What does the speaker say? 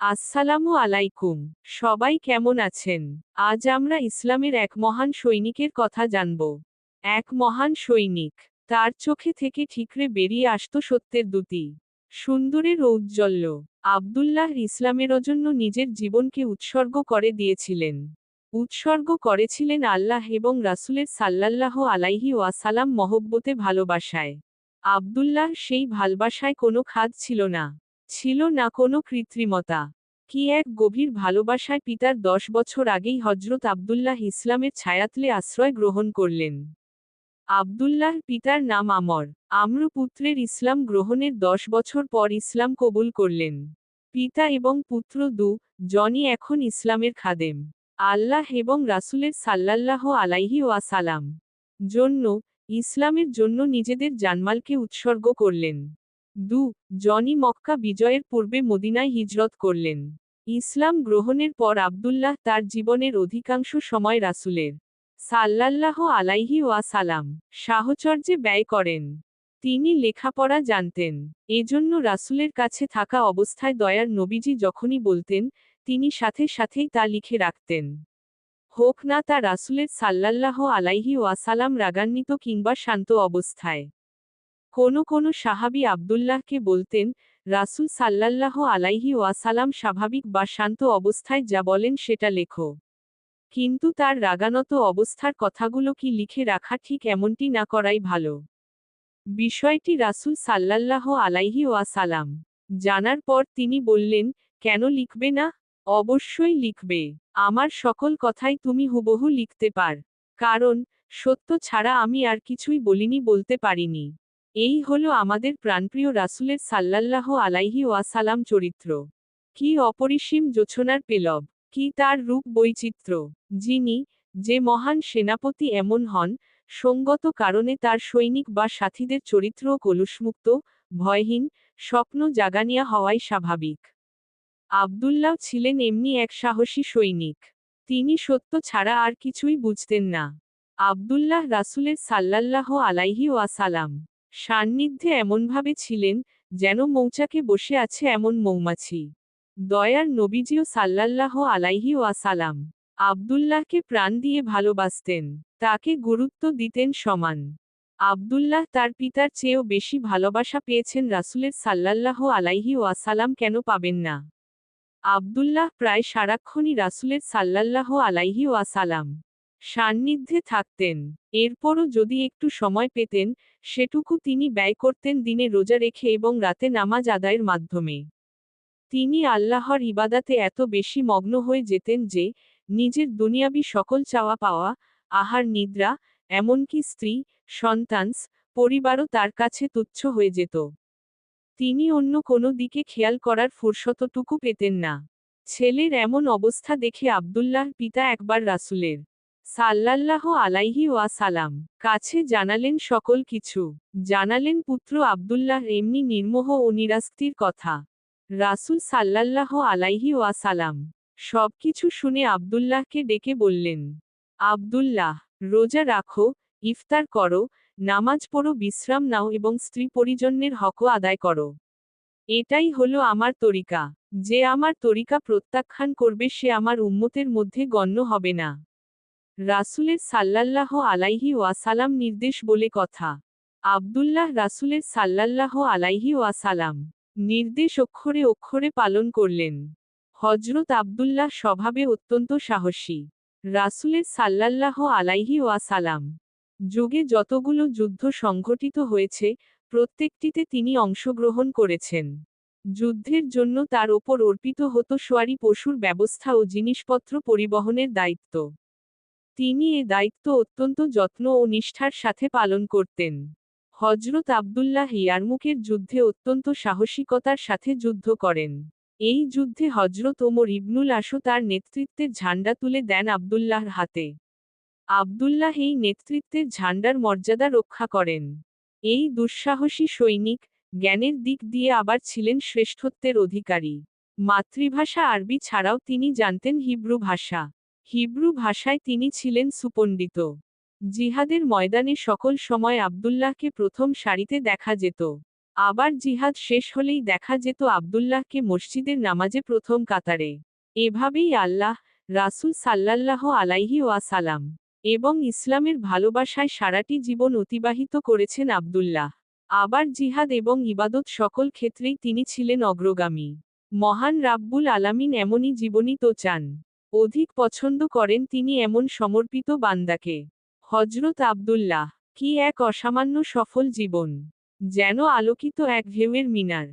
আসসালামু আলাইকুম। সবাই কেমন আছেন? আজ আমরা ইসলামের এক মহান সৈনিকের কথা জানব। এক মহান সৈনিক। তার চোখে থেকে ঠিকরে বেরিয়ে আসত সত্যের দ্যুতি। সুন্দরের ঔজ্জ্বল্য। আবদুল্লাহ ইসলামের জন্য নিজের জীবনকে উৎসর্গ করে দিয়েছিলেন। উৎসর্গ করেছিলেন আল্লাহ এবং রাসূলের সাল্লাল্লাহু আলাইহি ওয়াসাল্লাম মহব্বতে ভালোবাসায়। আবদুল্লাহর সেই ভালবাসায় কোনো খাদ ছিল না। ছিল না কোনো কৃত্রিমতা। কি এক গভীর ভালোবাসায় পিতার 10 বছর আগেই হজরত আবদুল্লাহ ইসলামের ছায়াতলে আশ্রয় গ্রহণ করলেন। আবদুল্লাহর পিতার নাম আমর। আমর পুত্রের ইসলাম গ্রহণের 10 বছর পর ইসলাম কবুল করলেন। পিতা এবং পুত্র জনই এখন ইসলামের খাদেম। আল্লাহ এবং রাসূলের সাল্লাল্লাহু আলাইহি ওয়াসাল্লাম জন্য, ইসলামের জন্য নিজেদের জানমালকে উৎসর্গ করলেন। জনই মক্কা বিজয়ের পূর্বে মদিনায় হিজরত করলেন। ইসলাম গ্রহণের পর আবদুল্লাহ তার জীবনের অধিকাংশ সময় রাসূলের সাল্লাল্লাহু আলাইহি ওয়াসাল্লাম সাহচর্যে ব্যয় করেন। তিনি লেখাপড়া জানতেন। এজন্য রাসূলের কাছে থাকা অবস্থায় দয়ার নবীজি যখনই বলতেন, তিনি সাথে সাথেই তা লিখে রাখতেন। হোক না তা রাসূলের সাল্লাল্লাহু আলাইহি ওয়াসাল্লাম রাগান্বিত কিংবা শান্ত অবস্থায়। কোনো সাহাবী আবদুল্লাহকে বলতেন, রাসূল সাল্লাল্লাহু আলাইহি ওয়াসাল্লাম স্বাভাবিক বা শান্ত অবস্থায় যা বলেন সেটা লেখো। কিন্তু তার রাগানত অবস্থার কথাগুলো কি লিখে রাখা ঠিক এমনটি না করাই ভালো। বিষয়টি রাসূল সাল্লাল্লাহু আলাইহি ওয়াসাল্লাম জানার পর তিনি বললেন, কেন লিখবে না? অবশ্যই লিখবে। আমার সকল কথাই তুমি হুবহু লিখতে পার। কারণ, সত্য ছাড়া আমি আর কিছুই বলিনি, বলতে পারিনি। এই হলো আমাদের প্রাণপ্রিয় রাসূলের সাল্লাল্লাহু আলাইহি ওয়াসাল্লাম চরিত্র। কি অপরিসীম জোছনার পেলব! কি তার রূপ বৈচিত্র্য! যে মহান সেনাপতি এমন হন, সঙ্গত কারণে তার সৈনিক বা সাথীদের চরিত্রও কলুষমুক্ত, ভয়হীন, স্বপ্ন জাগানিয়া হওয়াই স্বাভাবিক। আবদুল্লাহ ছিলেন এমনি এক সাহসী সৈনিক। তিনি সত্য ছাড়া আর কিছুই বুঝতেন না। আবদুল্লাহ রাসূলের সাল্লাল্লাহু আলাইহি ওয়াসাল্লাম সান্নিধ্যে এমনভাবে ছিলেন, যেন মৌচাকে বসে আছে এমন মৌমাছি। দয়ার নবীজিও সাল্লাল্লাহু আলাইহি ওয়াসাল্লাম আবদুল্লাহকে প্রাণ দিয়ে ভালোবাসতেন। তাকে গুরুত্ব দিতেন সমান। আবদুল্লাহ তার পিতার চেয়েও বেশি ভালোবাসা পেয়েছেন রাসূলের সাল্লাল্লাহু আলাইহি ওয়াসাল্লাম, কেন পাবেন না? আবদুল্লাহ প্রায় সারাক্ষণই রাসূলের সাল্লাল্লাহু আলাইহি ওয়াসাল্লাম সান্নিধ্যে থাকতেন। এরপরও যদি একটু সময় পেতেন, সেটুকু তিনি ব্যয় করতেন দিনে রোজা রেখে এবং রাতে নামাজ আদায়ের মাধ্যমে। তিনি আল্লাহর ইবাদাতে এত বেশি মগ্ন হয়ে যেতেন যে, নিজের দুনিয়াবি সকল চাওয়া পাওয়া, আহার নিদ্রা, এমনকি স্ত্রী, সন্তান, পরিবারও তার কাছে তুচ্ছ হয়ে যেত। তিনি অন্য কোনো দিকে খেয়াল করার ফুরসতটুকু পেতেন না। ছেলের এমন অবস্থা দেখে আবদুল্লাহর পিতা একবার রাসূলের সাল্লাল্লাহু আলাইহি ওয়াসাল্লাম কাছে জানালেন সকল কিছু। জানালেন পুত্র আবদুল্লাহ এমনি নির্মোহ ও নিরাস্তির কথা। রাসূল সাল্লাল্লাহু আলাইহি ওয়াসাল্লাম সবকিছু শুনে আবদুল্লাহকে ডেকে বললেন, আবদুল্লাহ, রোজা রাখো, ইফতার করো, নামাজ পড়ো, বিশ্রাম নাও এবং স্ত্রী পরিজনের হকও আদায় করো। এটাই হলো আমার তরিকা। যে আমার তরিকা প্রত্যাখ্যান করবে সে আমার উম্মতের মধ্যে গণ্য হবে না। রাসূলের সাল্লাল্লাহু আলাইহি ওয়াসাল্লাম নির্দেশ বলে কথা। আবদুল্লাহ রাসূলের সাল্লাল্লাহু আলাইহি ওয়াসাল্লাম নির্দেশ অক্ষরে অক্ষরে পালন করলেন। হযরত আবদুল্লাহ স্বভাবে অত্যন্ত সাহসী। রাসূলের সাল্লাল্লাহু আলাইহি ওয়াসাল্লাম যুগে যতগুলো যুদ্ধ সংঘটিত হয়েছে, প্রত্যেকটিতে তিনি অংশগ্রহণ করেছেন। যুদ্ধের জন্য তার ওপর অর্পিত হতো সওয়ারি পশুর ব্যবস্থা ও জিনিসপত্র পরিবহনের দায়িত্ব। তিনি এ দায়িত্ব অত্যন্ত যত্ন ও নিষ্ঠার সাথে পালন করতেন। হযরত আবদুল্লাহ ইয়ারমুকের যুদ্ধে অত্যন্ত সাহসিকতার সাথে যুদ্ধ করেন। এই যুদ্ধে হযরত ওমর ইবনুল আসও তার নেতৃত্বের ঝান্ডা তুলে দেন আবদুল্লাহর হাতে। আবদুল্লাহ এই নেতৃত্বের ঝান্ডার মর্যাদা রক্ষা করেন। এই দুঃসাহসী সৈনিক, জ্ঞানের দিক দিয়ে আবার ছিলেন শ্রেষ্ঠত্বের অধিকারী। মাতৃভাষা আরবি ছাড়াও তিনি জানতেন হিব্রু ভাষা। হিব্রু ভাষায় তিনি ছিলেন সুপণ্ডিত। জিহাদের ময়দানে সকল সময় আবদুল্লাহকে প্রথম সারিতে দেখা যেত। আবার জিহাদ শেষ হলেই দেখা যেত আব্দুল্লাহকে মসজিদের নামাজে প্রথম কাতারে। এভাবেই আল্লাহ, রাসূল সাল্লাল্লাহু আলাইহি ওয়াসাল্লাম এবং ইসলামের ভালোবাসায় সারাটি জীবন অতিবাহিত করেছেন আব্দুল্লাহ। আবার জিহাদ এবং ইবাদত সকল ক্ষেত্রেই তিনি ছিলেন অগ্রগামী। মহান রাব্বুল আলামিন এমনই জীবনই তো চান। অধিক পছন্দ করেন তিনি এমন সমর্পিত বান্দাকে। হযরত আব্দুল্লাহ, কি এক অসামান্য সফল জীবন! যেন আলোকিত এক ঢেউয়ের মিনার।